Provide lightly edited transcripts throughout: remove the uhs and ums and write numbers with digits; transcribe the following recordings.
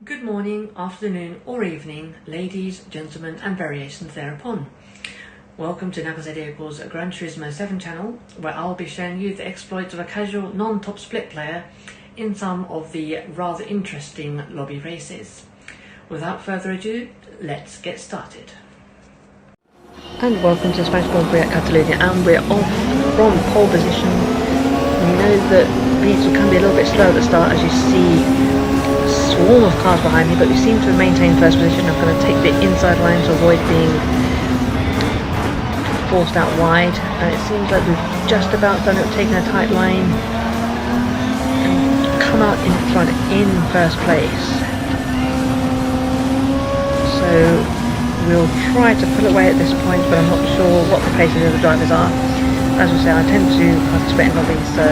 Good morning, afternoon or evening, ladies, gentlemen and variations thereupon. Welcome to Nagase's Gran Turismo 7 channel, where I'll be showing you the exploits of a casual non-top split player in some of the rather interesting lobby races. Without further ado, let's get started. And welcome to the Spanish Grand Prix at Catalunya, and we're off from pole position. We know that these can be a little bit slow at the start, as you see swarm of cars behind me, but we seem to have maintained first position. I'm going to take the inside line to avoid being forced out wide, and it seems like we've just about done it, taken a tight line and come out in front in first place. So we'll try to pull away at this point, but I'm not sure what the paces of the drivers are. As I say, I tend to participate in lobbies, so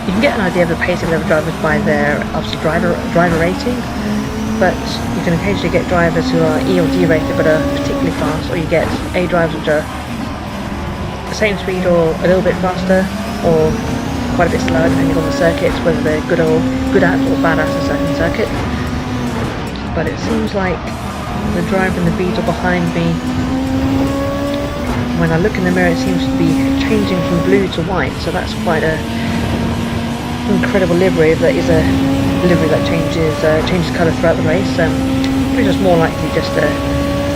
you can get an idea of the pace of the drivers by their obviously driver rating, but you can occasionally get drivers who are E or D rated but are particularly fast, or you get A drivers which are the same speed or a little bit faster, or quite a bit slower depending on the circuits, whether they're good at or bad at a certain circuit. But it seems like the driver in the Beetle behind me, when I look in the mirror, it seems to be changing from blue to white, so that's quite a incredible livery. That is a livery that changes colour throughout the race. Which is more likely just a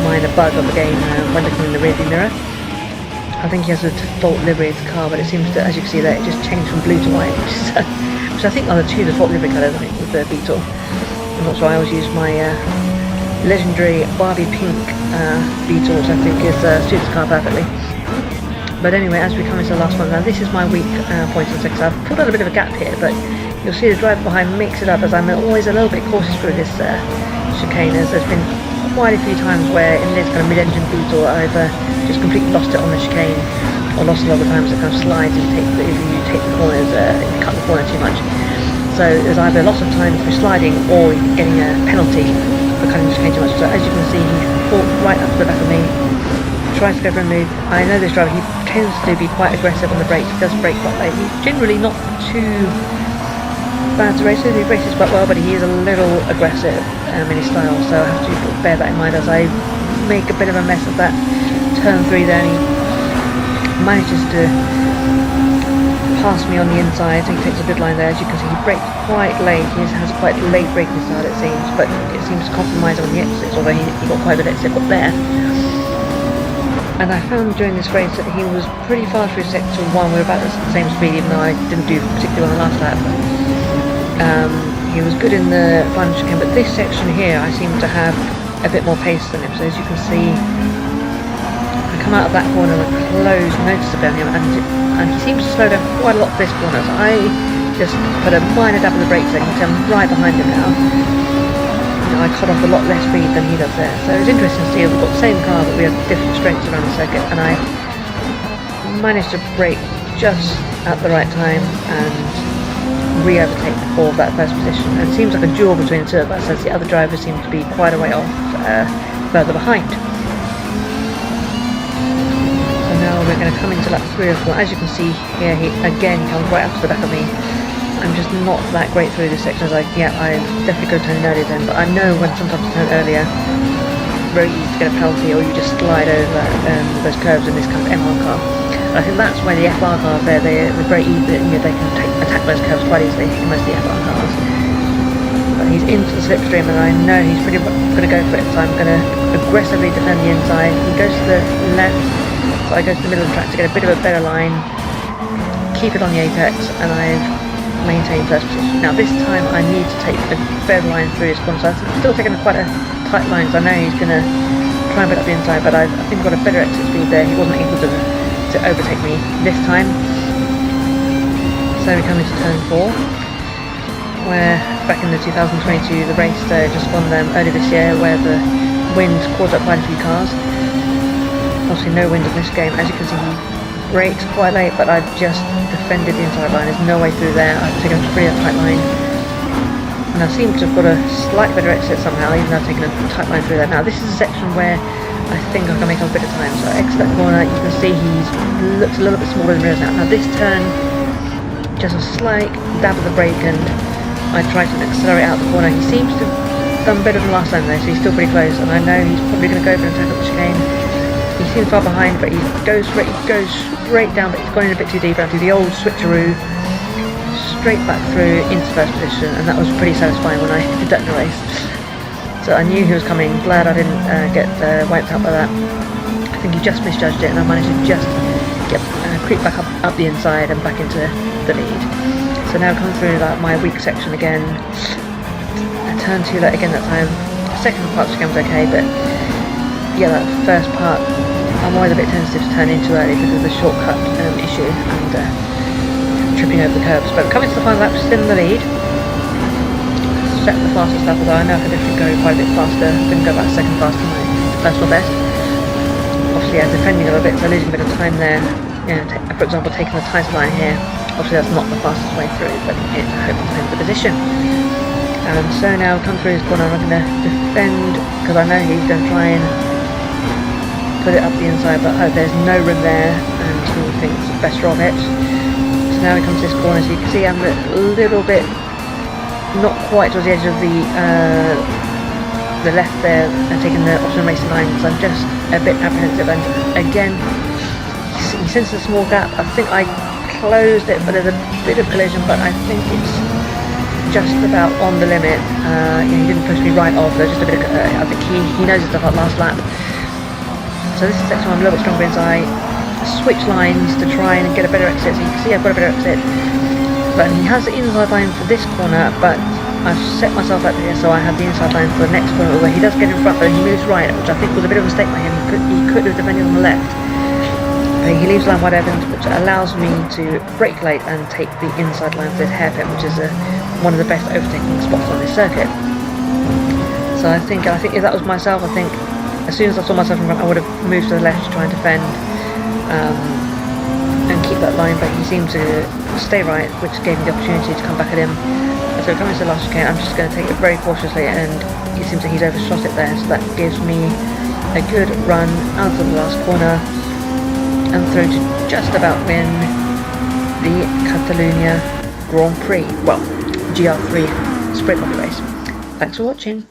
minor bug of the game when looking in the rearview mirror. I think he has a default livery of the car, but it seems to, as you can see there, it just changed from blue to white, which I think are the two default livery colours, I think, with the Beetle. I'm not sure. I always use my legendary Barbie pink Beetle, which I think suits the car perfectly. But anyway, as we come into the last one now, this is my weak point in the second. I've put out a bit of a gap here, but you'll see the driver behind makes it up, as I'm always a little bit cautious through this chicane, as there's been quite a few times where in this kind of mid-engine Beetle I've just completely lost it on the chicane, or lost a lot of times it kind of slides if you take the corners, if you cut the corner too much. So there's either lots of time for sliding or getting a penalty for cutting the chicane too much. So as you can see, he fought right up to the back of me, tries to go for a move. I know this driver, he tends to be quite aggressive on the brakes. He does brake quite late. He's generally not too bad to race with. He races quite well, but he is a little aggressive in his style, so I have to bear that in mind as I make a bit of a mess of that turn 3 there, and he manages to pass me on the inside. He takes a good line there. As you can see, he brakes quite late. He has quite late braking style, it seems, but it seems to compromise on the exits, although he got quite a bit of exit up there. And I found during this race that he was pretty fast through sector 1. We were about the same speed, even though I didn't do particularly well on the last lap. He was good in the final chicane, but this section here I seem to have a bit more pace than him. So as you can see, I come out of that corner and close noticeably on him, and he seems to slow down quite a lot this corner. So I just put a minor dab of the brakes there. You can see I'm right behind him now. I cut off a lot less speed than he does there. So it's interesting to see we've got the same car, but we have different strengths around the circuit, and I managed to brake just at the right time and re-overtake for that first position. And it seems like a duel between the two of us, as the other drivers seem to be quite a way off, further behind. So now we're going to come into lap 3 or 4. As you can see here, he comes right up to the back of me. I'm just not that great through this section, as I definitely could have turned earlier then, but I know when sometimes to turn earlier, very easy to get a penalty, or you just slide over those curves in this kind of MR car. And I think that's why the FR cars they're very easy, they can attack those curves quite easily in most of the FR cars. But he's into the slipstream, and I know he's pretty going to go for it, so I'm going to aggressively defend the inside. He goes to the left, so I go to the middle of the track to get a bit of a better line, keep it on the apex, and I've maintain first position. Now this time I need to take a better line through his corner, so I'm still taking quite a tight line, because I know he's going to try and put up the inside, but I think I've got a better exit speed there. He wasn't able to overtake me this time. So we come into turn 4, where back in the 2022, the race just gone earlier this year, where the wind caused up quite a few cars. Obviously no wind in this game. As you can see, he brakes quite late, but I've just defended the inside line. There's no way through there. I've taken a pretty tight line, and I seem to have got a slight better exit somehow, even though I've taken a tight line through there. Now this is a section where I think I can make up a bit of time. So I exit that corner. You can see he looks a little bit smaller than Reiko now. Now this turn, just a slight dab of the brake, and I try to accelerate out the corner. He seems to done better than last time though, so he's still pretty close, and I know he's probably going to go for an attack up the chicane. He seems far behind, but he goes straight down, but he's gone in a bit too deep, and do the old switcheroo, straight back through into first position, and that was pretty satisfying when I did that in the race. So I knew he was coming, glad I didn't get wiped out by that. I think he just misjudged it, and I managed to just get creep back up the inside and back into the lead. So now come through my weak section again. Turn 2 that again that time. Second part of the game was okay, but yeah, that first part I'm always a bit tentative to turn in too early because of the shortcut issue and tripping over the curbs. But coming to the final lap, still in the lead. Set the fastest lap, although I know I could definitely go quite a bit faster. Couldn't go about a second faster than my personal best. Obviously, I'm defending a little bit, so losing a bit of time there. You know, for example, taking the title line here. Obviously, that's not the fastest way through, but it hopefully depends the position. So now come through his corner, I'm going to defend because I know he's going to try and put it up the inside, but there's no room there, and he thinks better of it. So now he comes to this corner, so you can see I'm a little bit not quite towards the edge of the left there, and taking the option racing line because I'm just a bit apprehensive. And again, he senses a small gap. I think I closed it, but there's a bit of collision, but I think it's just about on the limit. He didn't push me right off, there's just a bit of, I think he knows his stuff at last lap. So this is the section where I'm a little bit stronger inside. Switch lines to try and get a better exit, so you can see I've got a better exit. But he has the inside line for this corner, but I've set myself up here so I have the inside line for the next corner, although he does get in front, but he moves right, which I think was a bit of a mistake by him. He could have defended on the left. He leaves line wide open, which allows me to brake late and take the inside line for this hairpin, which is one of the best overtaking spots on this circuit. So I think if that was myself, I think as soon as I saw myself in front, I would have moved to the left to try and defend and keep that line, but he seemed to stay right, which gave me the opportunity to come back at him. So coming to the last chicane, I'm just going to take it very cautiously, and it seems that he's overshot it there, so that gives me a good run out of the last corner and through to just about win the Catalunya Grand Prix, well, GR3 sprint body race. Thanks for watching.